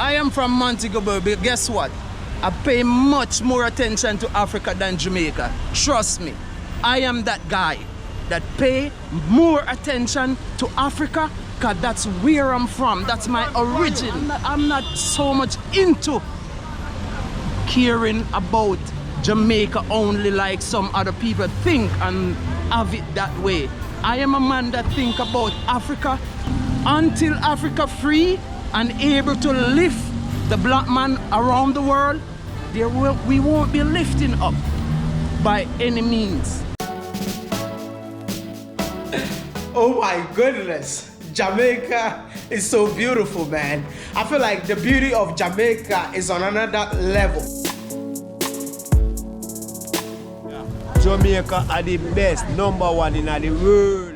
I am from Montego Bay, but guess what? I pay much more attention to Africa than Jamaica. Trust me, I am that guy that pay more attention to Africa because that's where I'm from. That's my origin. I'm not so much into caring about Jamaica only like some other people think and have it that way. I am a man that think about Africa until Africa free and able to lift the black man around the world. We won't be lifting up by any means. Oh my goodness, Jamaica is so beautiful, man. I feel like the beauty of Jamaica is on another level. Jamaica are the best, #1 in the world.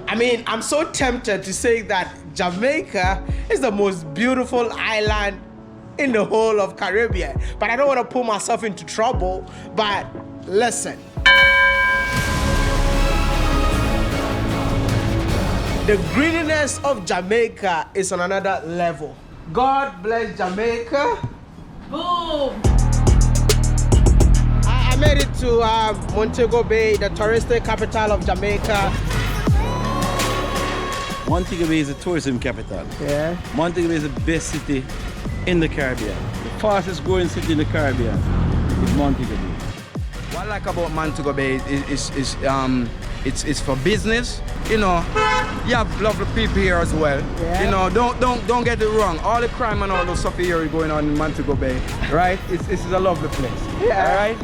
I mean, I'm so tempted to say that Jamaica is the most beautiful island in the whole of Caribbean, but I don't want to put myself into trouble. But listen, the greediness of Jamaica is on another level. God bless Jamaica. Boom! I made it to Montego Bay, the touristic capital of Jamaica. Montego Bay is a tourism capital. Yeah. Montego Bay is the best city in the Caribbean. The fastest growing city in the Caribbean is Montego Bay. What I like about Montego Bay is it's for business. You know, you have lovely people here as well. Yeah. You know, don't get it wrong. All the crime and all the stuff here going on in Montego Bay, right? It's a lovely place. Yeah. All right.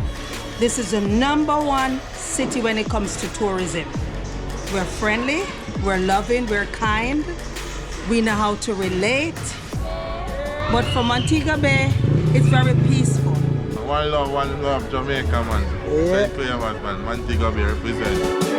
This is the #1 city when it comes to tourism. We're friendly, we're loving, we're kind, we know how to relate. But for Montego Bay, it's very peaceful. One love Jamaica, man. Yeah. Thank you, man. Montego Bay represent.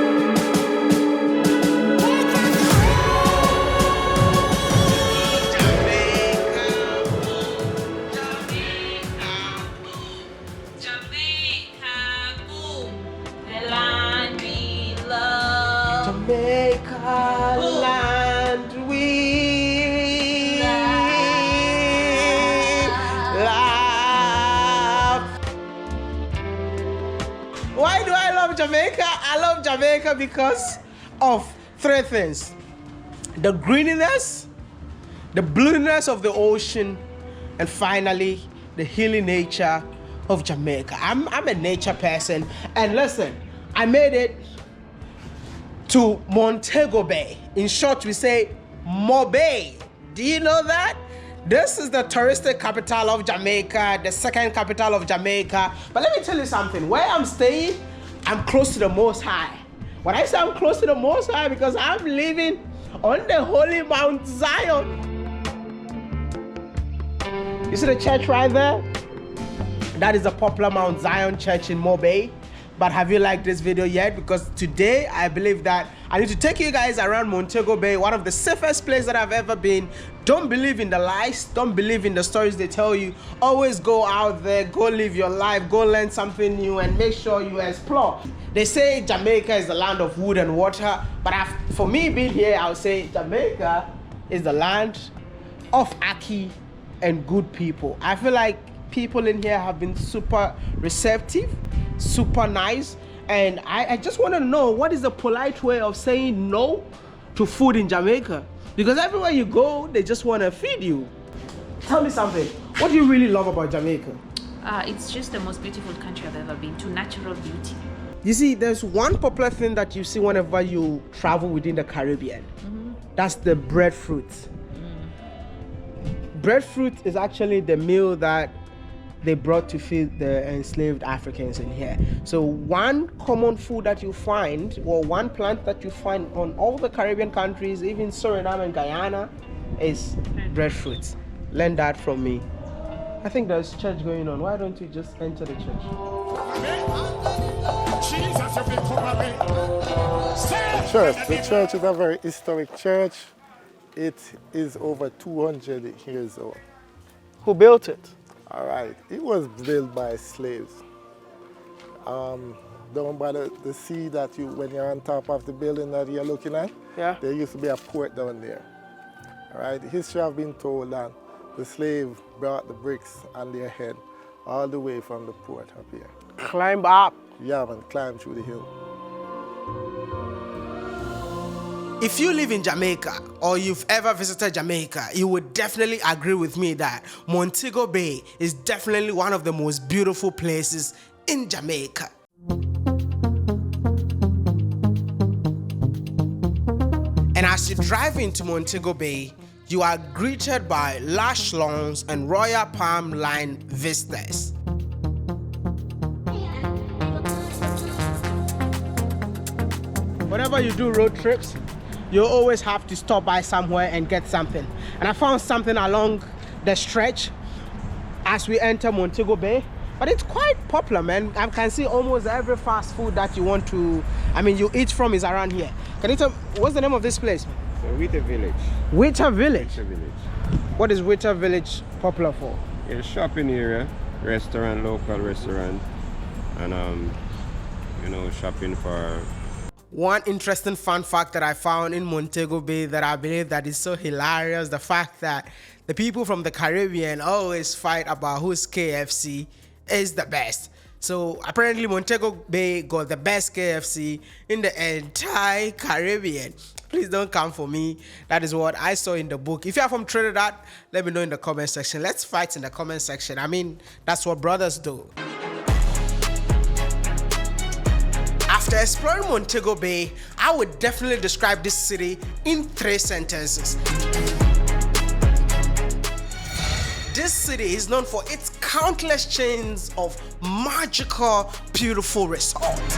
Jamaica, land we love. Why do I love Jamaica? I love Jamaica because of 3 things: the greeniness, the blueness of the ocean, and finally, the healing nature of Jamaica. I'm a nature person, and listen, I made it to Montego Bay. In short, we say Mo Bay. Do you know that? This is the touristic capital of Jamaica, the second capital of Jamaica. But let me tell you something. Where I'm staying, I'm close to the Most High. When I say I'm close to the Most High, because I'm living on the holy Mount Zion. You see the church right there? That is the popular Mount Zion Church in Mo Bay. But have you liked this video yet? Because today I believe that I need to take you guys around Montego Bay, one of the safest places that I've ever been. Don't believe in the lies, don't believe in the stories they tell you. Always go out there, go live your life, go learn something new, and make sure you explore. They say Jamaica is the land of wood and water, but for me being here, I would say Jamaica is the land of Aki and good people. I feel like people in here have been super receptive, super nice, and I just want to know, what is the polite way of saying no to food in Jamaica? Because everywhere you go, they just want to feed you. Tell me something. What do you really love about Jamaica? It's just the most beautiful country I've ever been to. Natural beauty. You see, there's one popular thing that you see whenever you travel within the Caribbean. That's the breadfruit. Breadfruit is actually the meal that they brought to feed the enslaved Africans in here. So one common food that you find, or one plant that you find on all the Caribbean countries, even Suriname and Guyana, is breadfruit. Learn that from me. I think there's church going on. Why don't you just enter the church? The church is a very historic church. It is over 200 years old. Who built it? All right, it was built by slaves. Down by the sea that when you're on top of the building that you're looking at, Yeah. there used to be a port down there. All right, history have been told that The slave brought the bricks on their head all the way from the port up here. Climb up. Yeah, man, climb through the hill. If you live in Jamaica or you've ever visited Jamaica, you would definitely agree with me that Montego Bay is definitely one of the most beautiful places in Jamaica. And as you drive into Montego Bay, you are greeted by lush lawns and royal palm line vistas. Whenever you do road trips, you always have to stop by somewhere and get something. And I found something along the stretch as we enter Montego Bay. But it's quite popular, man. I can see almost every fast food that you want to, you eat from is around here. Can you tell, what's the name of this place? Wodde Village. Wodde Village? Wodde Village. What is Wodde Village popular for? It's a shopping area, restaurant, local restaurant, and shopping for. One interesting fun fact that I found in Montego Bay that I believe that is so hilarious, the fact that the people from the Caribbean always fight about whose KFC is the best. So apparently Montego Bay got the best KFC in the entire Caribbean. Please don't come for me. That is what I saw in the book. If you are from Trinidad, let me know in the comment section. Let's fight in the comment section. That's what brothers do. After exploring Montego Bay, I would definitely describe this city in 3 sentences. This city is known for its countless chains of magical, beautiful resorts.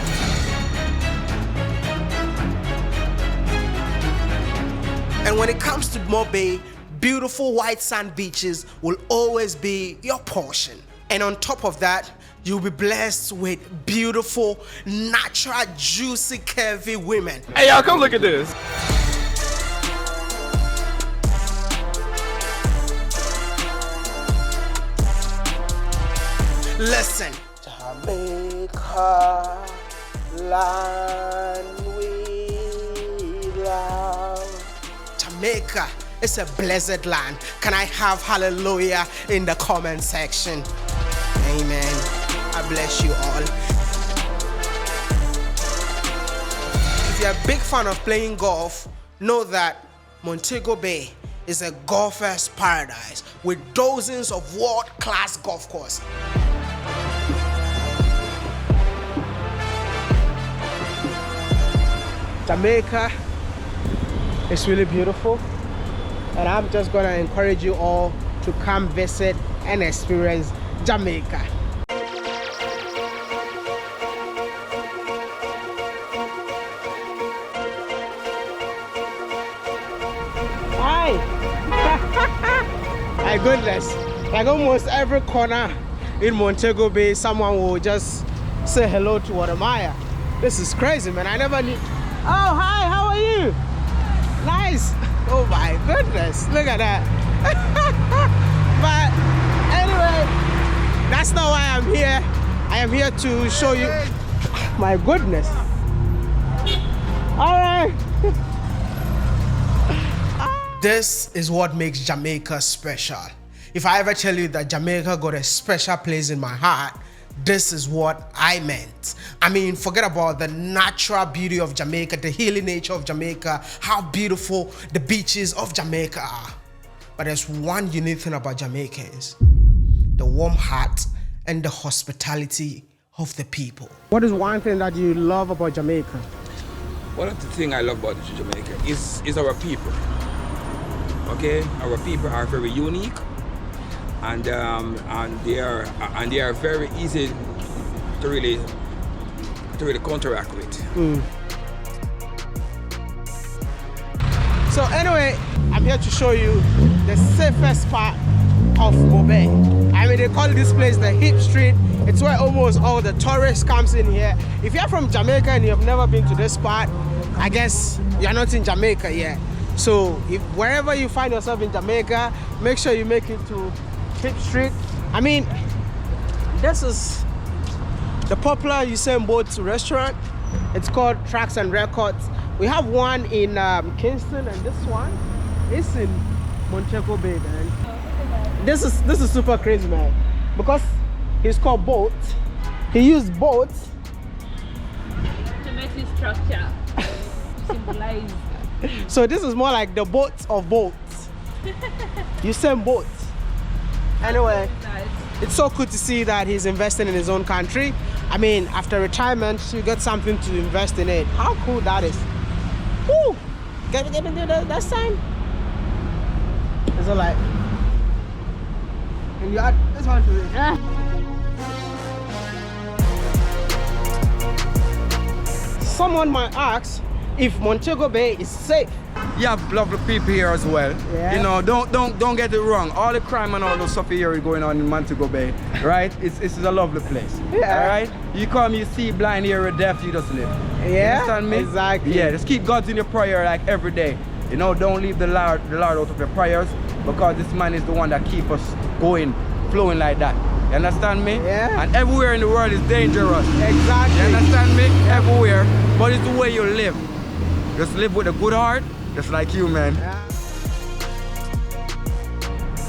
And when it comes to Bay, beautiful white sand beaches will always be your portion. And on top of that, you'll be blessed with beautiful, natural, juicy, curvy women. Hey, y'all, come look at this. Listen. Jamaica, land we love. Jamaica is a blessed land. Can I have hallelujah in the comment section? Amen. I bless you all. If you're a big fan of playing golf, know that Montego Bay is a golfer's paradise with dozens of world-class golf courses. Jamaica is really beautiful, and I'm just gonna encourage you all to come visit and experience Jamaica. Hi! My goodness, like almost every corner in Montego Bay, someone will just say hello to Wodemaya. This is crazy, man. I never knew. Oh, hi, how are you? Nice. Oh my goodness, look at that. But anyway, that's not why I'm here. I am here to show you. My goodness. All right. This is what makes Jamaica special. If I ever tell you that Jamaica got a special place in my heart, this is what I meant. Forget about the natural beauty of Jamaica, the healing nature of Jamaica, how beautiful the beaches of Jamaica are. But there's one unique thing about Jamaicans: the warm heart and the hospitality of the people. What is one thing that you love about Jamaica? One of the things I love about Jamaica is our people. Okay, our people are very unique, and they are very easy to really counteract with. So anyway, I'm here to show you the safest part of Bay. They call this place the Hip Street. It's where almost all the tourists comes in here. If you're from Jamaica and you have never been to this part, I guess you're not in Jamaica yet. So if wherever you find yourself in Jamaica, make sure you make it to Hip Street. This is the popular Usain Bolt restaurant. It's called Tracks and Records. We have one in Kingston, and this one is in Montego Bay, man. This is super crazy, man. Because he's called boat. He used boats To make this structure symbolize. So this is more like the boats of boats. You send boats. Anyway, it's so cool to see that he's investing in his own country. I mean, after retirement, you get something to invest in it. How cool that is. Woo! Get me that sign. It's all like. And you add this one to it. Someone might ask if Montego Bay is safe. You have lovely people here as well. Yeah. You know, don't get it wrong. All the crime and all the stuff here is going on in Montego Bay, right? It's a lovely place. Yeah. All right. You come, you see blind, hear, or deaf, you just live. Yeah. You understand me? Exactly. Yeah. Just keep God in your prayer like every day. You know, don't leave the Lord out of your prayers, because this man is the one that keep us going, flowing like that. You understand me? Yeah. And everywhere in the world is dangerous. Exactly. You understand me? Everywhere. But it's the way you live. Just live with a good heart, just like you, man.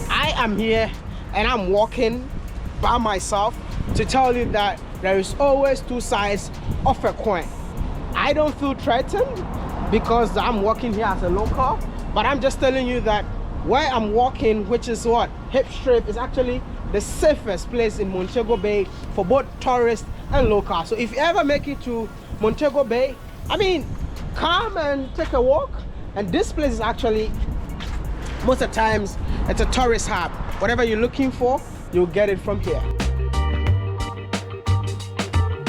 I am here and I'm walking by myself to tell you that there is always two sides of a coin. I don't feel threatened because I'm walking here as a local, but I'm just telling you that where I'm walking, which is what? Hip Strip, is actually the safest place in Montego Bay for both tourists and locals. So if you ever make it to Montego Bay, I mean, come and take a walk. And this place is actually, most of the times, it's a tourist hub. Whatever you're looking for, you'll get it from here.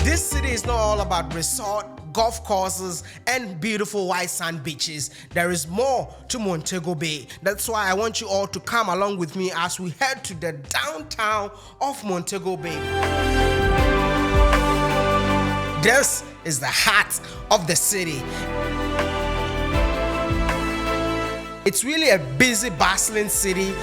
This city is not all about resort, golf courses, and beautiful white sand beaches. There is more to Montego Bay. That's why I want you all to come along with me as we head to the downtown of Montego Bay. This is the heart of the city. It's really a busy, bustling city.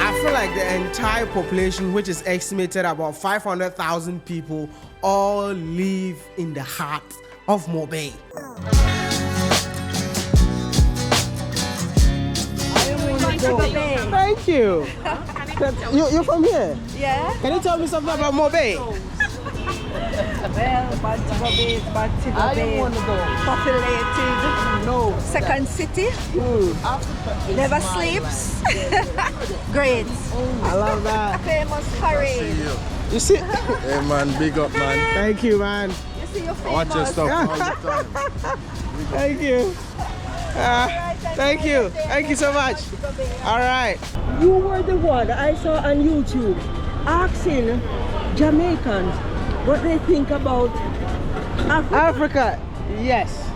I feel like the entire population, which is estimated about 500,000 people, all live in the heart of Mobay. Thank you. You're from here? Yeah. Can you tell me something about Mobay? Well, Montego Bay is Montego Bay. Populated. No. Second city. Never sleeps. Great. I love that. Famous parade. You see? Hey man, big up man. Thank you, man. You see your famous. Watch your stuff all the time. Thank you. Thank you. Thank you so much. All right. You were the one I saw on YouTube asking Jamaicans what they think about Africa. Africa. Yes.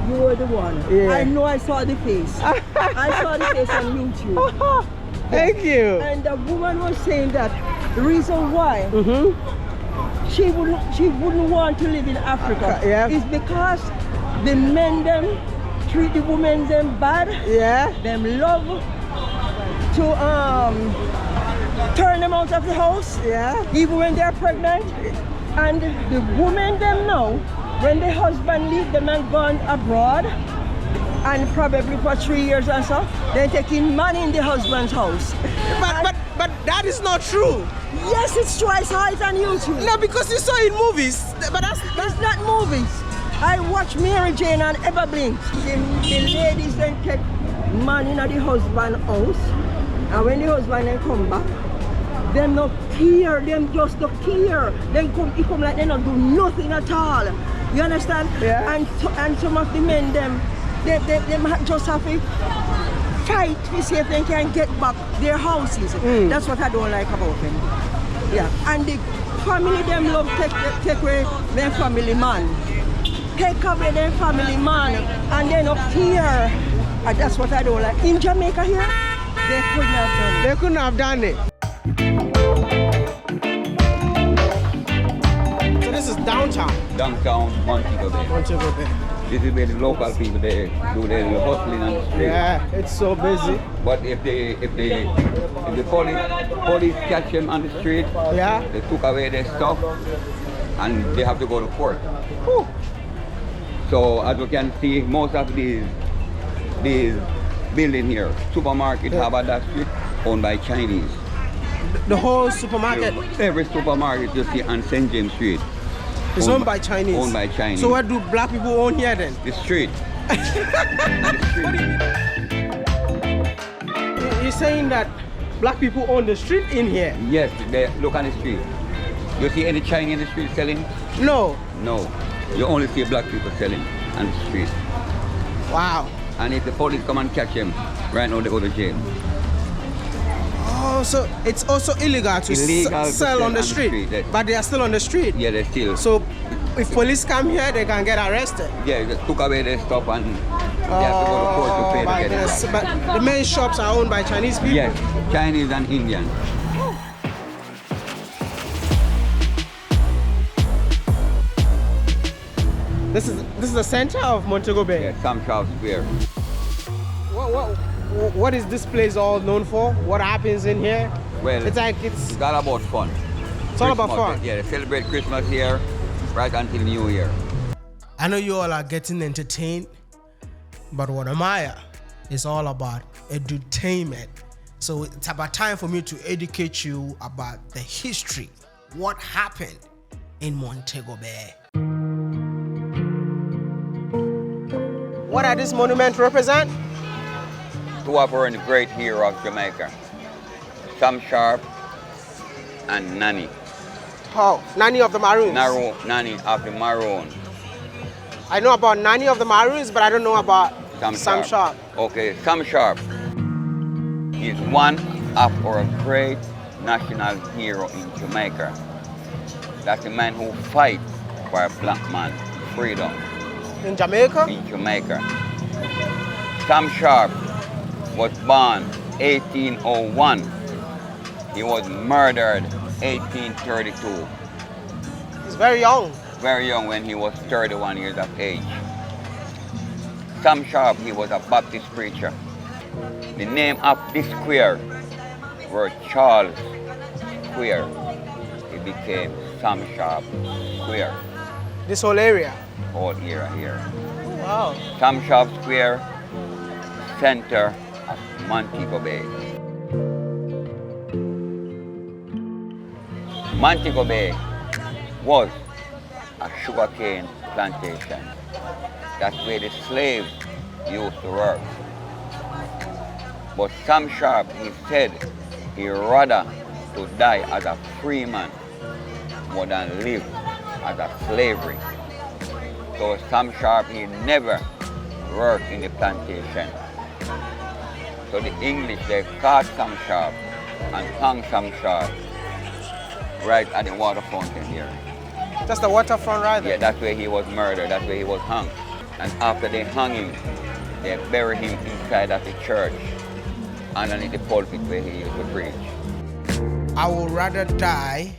You were the one. Yeah. I know I saw the face. I saw the face on YouTube. Thank you. And the woman was saying that the reason why she wouldn't want to live in Africa is because the men them treat the women them bad. Yeah. Them love to turn them out of the house. Yeah. Even when they're pregnant. And the women them know when the husband leave them and gone abroad, and probably for 3 years or so, they're taking money in the husband's house. But that is not true. Yes, it's true. I saw it on YouTube. No, because you saw it in movies. But that's not movies. I watch Mary Jane and Eva Blink. The ladies then take money in the husband's house, and when the husband then come back, them not care, them just don't care. Then it come like they not do nothing at all. You understand? Yeah. And some of the men them just have to fight to see if they can get back their houses. That's what I don't like about them. Yeah. And the family them love take away their family man. Take away their family man and they not care. And that's what I don't like. In Jamaica here, they couldn't have done it. They couldn't have done it. So this is downtown. Downtown Montego Bay. Montego Bay. This is where the local people they do their hustling on the street. Yeah, it's so busy. But if the police catch them on the street, they took away their stuff and they have to go to court. Whew. So as you can see, most of these building here. Supermarket have at that street owned by Chinese. The whole supermarket Every supermarket you see on St. James Street is owned by Chinese. Owned by Chinese. So what do black people own here then? The street. You're saying that black people own the street in here? Yes, they look on the street. You see any Chinese in the street selling? No. No. You only see black people selling on the street. Wow. And if the police come and catch them, right now they go to jail. Oh, so it's also illegal to sell on the street, yes. But they are still on the street? Yeah, they're still. So if police come here, they can get arrested? Yeah, they took away their stuff and they have to go to court to pay to get it back. But the main shops are owned by Chinese people? Yes, Chinese and Indian. This is the center of Montego Bay? Yeah, Sharpe Square. What is this place all known for? What happens in here? Well, it's all about fun. It's all about fun? Yeah, they celebrate Christmas here right until New Year. I know you all are getting entertained, but Wodemaya is all about edutainment. So it's about time for me to educate you about the history, what happened in Montego Bay. What are these monuments represent? Two of our great heroes of Jamaica, Sam Sharpe and Nanny. Oh, Nanny of the Maroons? Nanny of the Maroons. I know about Nanny of the Maroons, but I don't know about Sam Sharpe. Okay, Sam Sharpe is one of our great national hero in Jamaica. That's the man who fights for a black man's freedom. In Jamaica? In Jamaica. Sam Sharpe was born 1801. He was murdered 1832. He's very young. Very young when he was 31 years of age. Sam Sharpe, he was a Baptist preacher. The name of this square was Charles Square. It became Sam Sharpe Square. This whole area? Whole area here. Wow. Sam Sharpe Square, center of Montego Bay. Montego Bay was a sugarcane plantation. That's where the slaves used to work. But Sam Sharpe, he said he'd rather to die as a free man more than live as a slavery. So Sam Sharpe, he never worked in the plantation. So the English, they caught Sam Sharpe and hung Sam Sharpe right at the water fountain here. That's the waterfront right there? Yeah, that's where he was murdered, that's where he was hung. And after they hung him, they buried him inside of the church, underneath the pulpit where he used to preach. I would rather die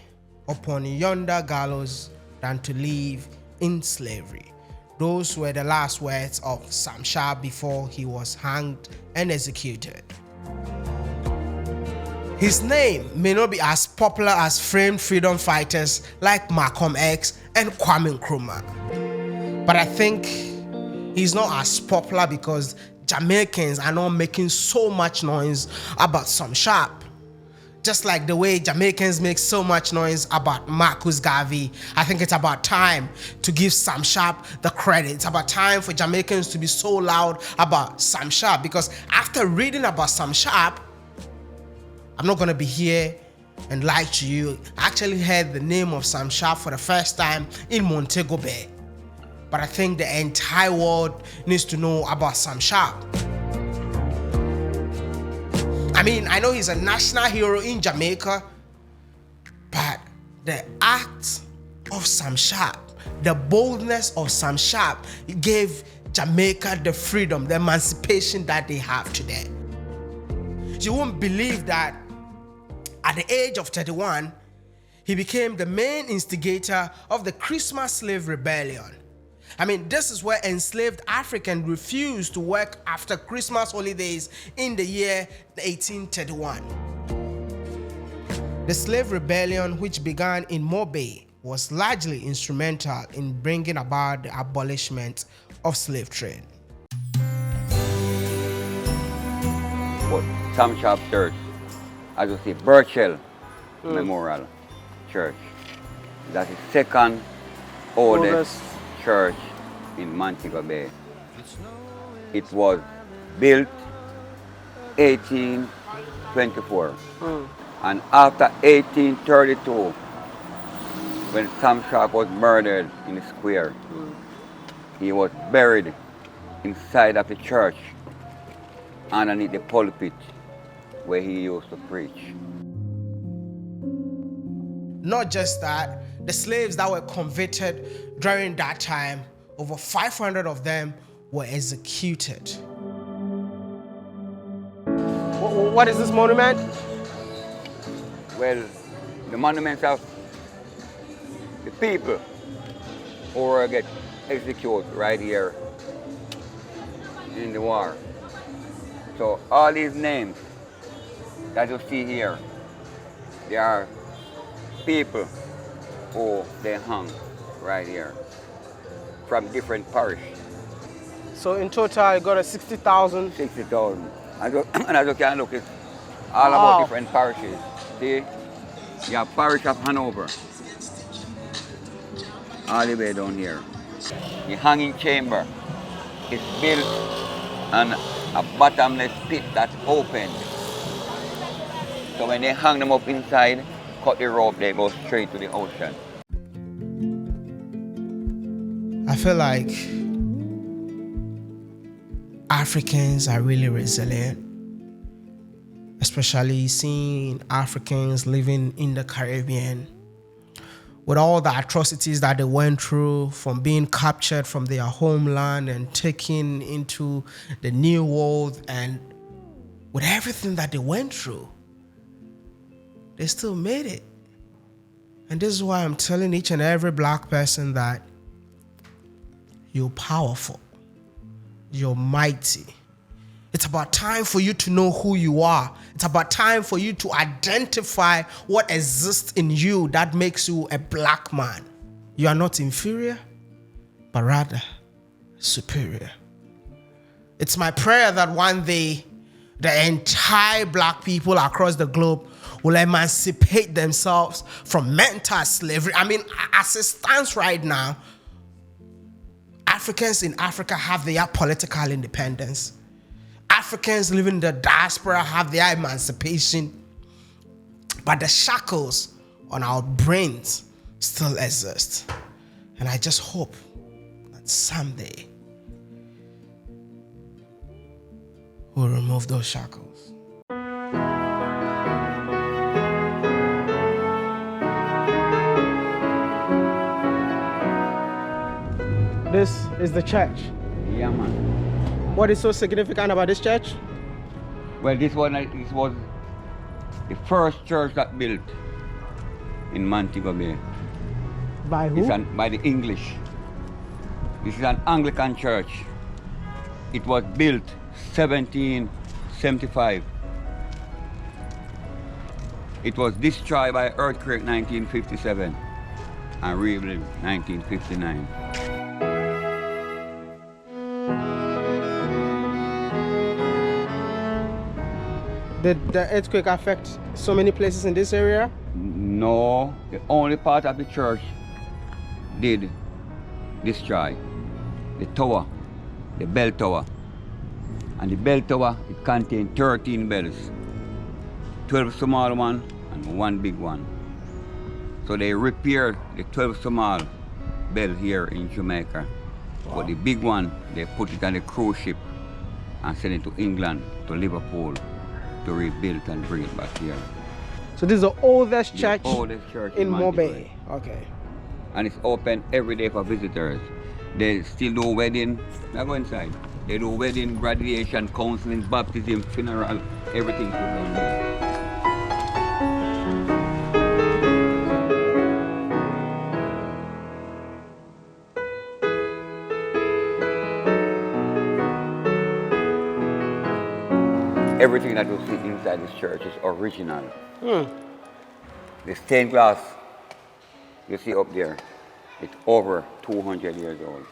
upon yonder gallows than to live in slavery. Those were the last words of Sam Sharpe before he was hanged and executed. His name may not be as popular as famed freedom fighters like Malcolm X and Kwame Nkrumah, but I think he's not as popular because Jamaicans are not making so much noise about Sam Sharpe. Just like the way Jamaicans make so much noise about Marcus Garvey, I think it's about time to give Sam Sharpe the credit. It's about time for Jamaicans to be so loud about Sam Sharpe, because after reading about Sam Sharpe, I'm not gonna be here and lie to you. I actually heard the name of Sam Sharpe for the first time in Montego Bay. But I think the entire world needs to know about Sam Sharpe. I mean, I know he's a national hero in Jamaica, but the act of Sam Sharpe, the boldness of Sam Sharpe, gave Jamaica the freedom, the emancipation that they have today. You won't believe that at the age of 31, he became the main instigator of the Christmas Slave Rebellion. I mean, this is where enslaved Africans refused to work after Christmas holidays in the year 1831. The slave rebellion, which began in Montego Bay, was largely instrumental in bringing about the abolishment of slave trade. But Sam Sharpe Church, as you see, Burchell Memorial Church. That's the second oldest church in Montego Bay. It was built 1824. And after 1832, when Sam Sharpe was murdered in the square, he was buried inside of the church underneath the pulpit where he used to preach. Not just that, the slaves that were convicted during that time, over 500 of them were executed. What is this monument? Well, the monuments of the people who were get executed right here in the war. So all these names that you see here, they are people who they hung right here from different parishes. So in total, you got a 60,000. 60,000. And as you can look, it's all about different parishes. See, you have parish of Hanover, all the way down here. The hanging chamber is built on a bottomless pit that's open. So when they hang them up inside, cut the rope, they go straight to the ocean. I feel like Africans are really resilient, especially seeing Africans living in the Caribbean with all the atrocities that they went through, from being captured from their homeland and taken into the New World, and with everything that they went through, they still made it. And this is why I'm telling each and every black person that you're powerful, you're mighty. It's about time for you to know who you are. It's about time for you to identify what exists in you that makes you a black man. You are not inferior, but rather superior. It's my prayer that one day the entire black people across the globe will emancipate themselves from mental slavery. I mean, as it stands right now, Africans in Africa have their political independence. Africans living in the diaspora have their emancipation. But the shackles on our brains still exist. And I just hope that someday we'll remove those shackles. This is the church. Yeah, man. What is so significant about this church? Well, this was the first church that built in Montego Bay. By who? By the English. This is an Anglican church. It was built 1775. It was destroyed by earthquake 1957 and rebuilt 1959. Did the earthquake affect so many places in this area? No, the only part of the church did destroy the tower, the bell tower. And the bell tower, it contained 13 bells, 12 small ones and one big one. So they repaired the 12 small bell here in Jamaica. Wow. But the big one, they put it on a cruise ship and sent it to England, to Liverpool, to rebuild and bring it back here. So this is the oldest church, in Montego Bay. Okay. And it's open every day for visitors. They still do wedding. Now go inside. They do wedding, graduation, counseling, baptism, funeral, everything down there. Everything that you see inside this church is original. The stained glass you see up there, it's over 200 years old.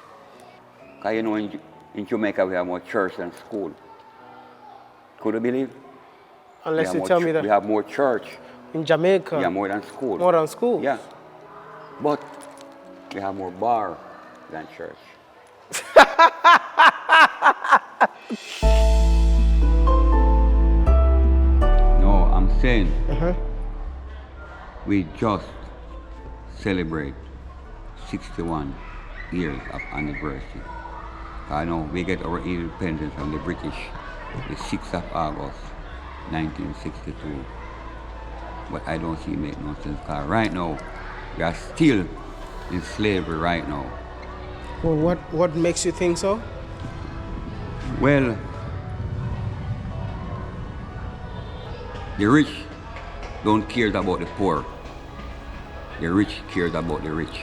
Because you know in Jamaica we have more church than school. Could you believe? Unless you more tell me that. We have more church. In Jamaica. Yeah, more than school. More than school. Yeah. But we have more bar than church. No, I'm saying we just celebrate 61 years of anniversary. I know we get our independence from the British the 6th of August 1962. But I don't see it make no sense because right now we are still in slavery right now. Well, what makes you think so? Well, the rich don't care about the poor. The rich cares about the rich.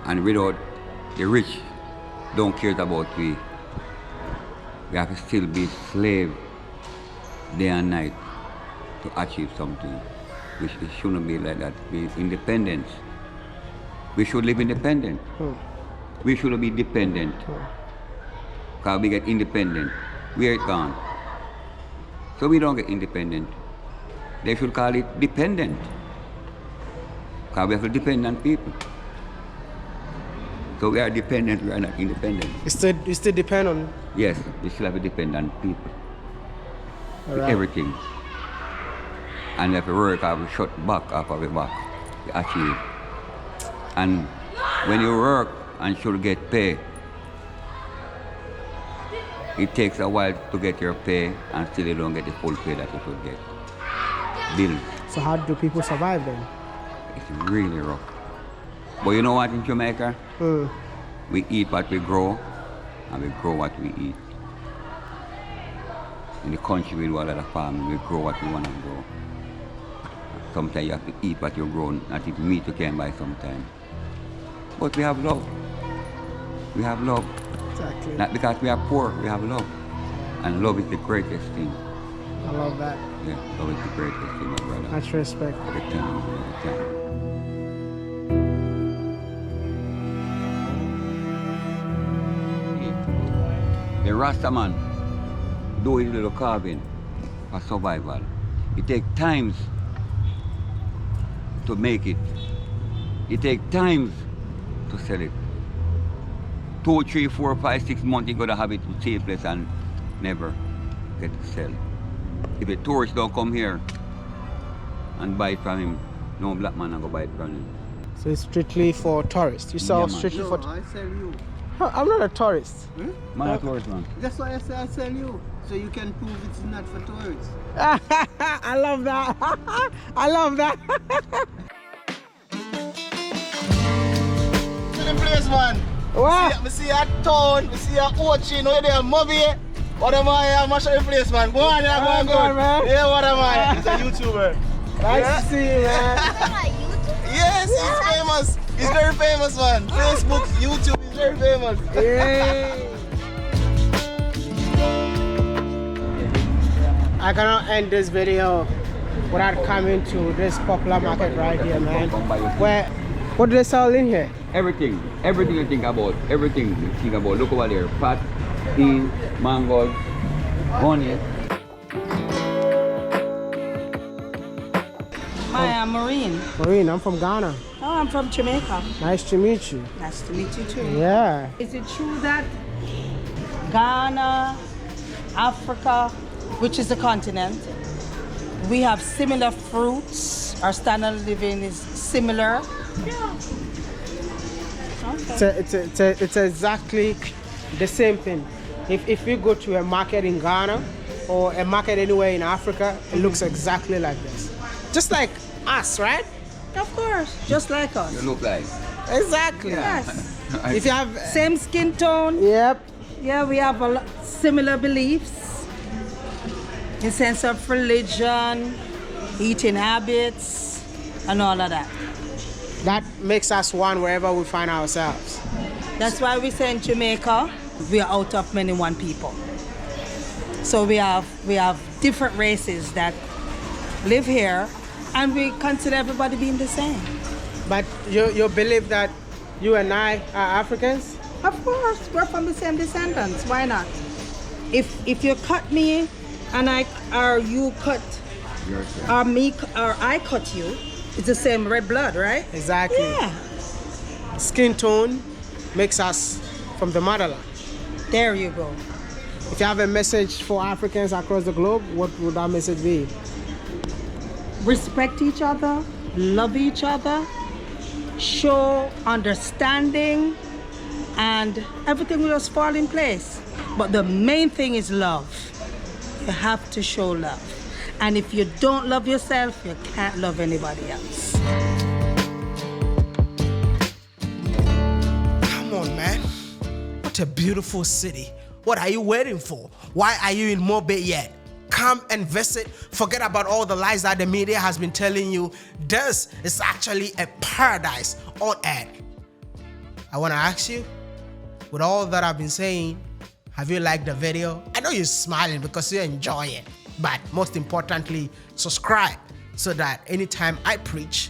And without the rich don't care about we have to still be slave day and night to achieve something. Which it shouldn't be like that. Be independent. We should live independent. We should be dependent. Because we get independent, we are gone. So we don't get independent. They should call it dependent. Because we have to depend on people. So we are dependent, we are not independent. You still depend on? Yes, we still have to depend on people. For Right. everything. And if we work, we shut back off of the back to achieve. And when you work and should get pay, it takes a while to get your pay and still you don't get the full pay that you should get. Bills. So how do people survive then? It's really rough. But you know what in Jamaica? We eat what we grow and we grow what we eat. In the country we do a lot of farming, we grow what we want to grow. Sometimes you have to eat what you grow, not eat meat you can buy sometimes. But we have love. We have love. Exactly. Not because we are poor, we have love. And love is the greatest thing. I love that. Yeah, love is the greatest thing, my brother. Much respect. Every time. The Rasta man do his little carving for survival. It takes times to make it. It takes times to sell it. 2, 3, 4, 5, 6 months you gotta have it to save place and never get to sell. If a tourist don't come here and buy it from him, no black man will go buy it from him. So it's strictly for tourists. You sell Yeah, man. strictly for. I sell you. I'm not a tourist. Man, a tourist man. That's why I say I sell you. So you can prove it's not for tourists. I love that. I love that. To the place, man. Wow. I see a town, I see a Ochi, where they are Moby. Wodemaya, mash up the place, man. Go on, yeah, go on, Go on, man. Yeah, Wodemaya. He's a YouTuber. Nice to see you, man. Yes, he's famous. He's very famous, man. Facebook, YouTube, he's very famous. Yay. I cannot end this video without coming to this popular market right here, man. What do they sell in here? Everything you think about, everything you think about. Look over there, fat, tea, mango, honey. Hi, I'm Maureen. Maureen, I'm from Ghana. Oh, I'm from Jamaica. Nice to meet you. Nice to meet you too. Yeah. Is it true that Ghana, Africa, which is a continent, we have similar fruits? Our standard of living is similar? Yeah. Okay. It's exactly the same thing. If you go to a market in Ghana or a market anywhere in Africa, it looks exactly like this. Just like us, right? Of course, just like us. You look like. Exactly. Yes. If you have Same skin tone. Yep. Yeah, we have similar beliefs in sense of religion, eating habits, and all of that. That makes us one wherever we find ourselves. That's why we say in Jamaica, we are out of many one people. So we have different races that live here, and we consider everybody being the same. But you believe that you and I are Africans? Of course, we're from the same descendants. Why not? If you cut me and you cut, or I cut you, it's the same red blood, right? Exactly. Yeah. Skin tone makes us from the motherland. There you go. If you have a message for Africans across the globe, what would that message be? Respect each other, love each other, show understanding, and everything will just fall in place. But the main thing is love. You have to show love. And if you don't love yourself, you can't love anybody else. Come on, man. What a beautiful city. What are you waiting for? Why are you in Montego Bay yet? Come and visit. Forget about all the lies that the media has been telling you. This is actually a paradise on earth. I want to ask you, with all that I've been saying, have you liked the video? I know you're smiling because you enjoy it, but most importantly, subscribe so that anytime I preach,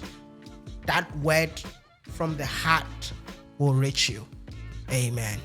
that word from the heart will reach you. Amen.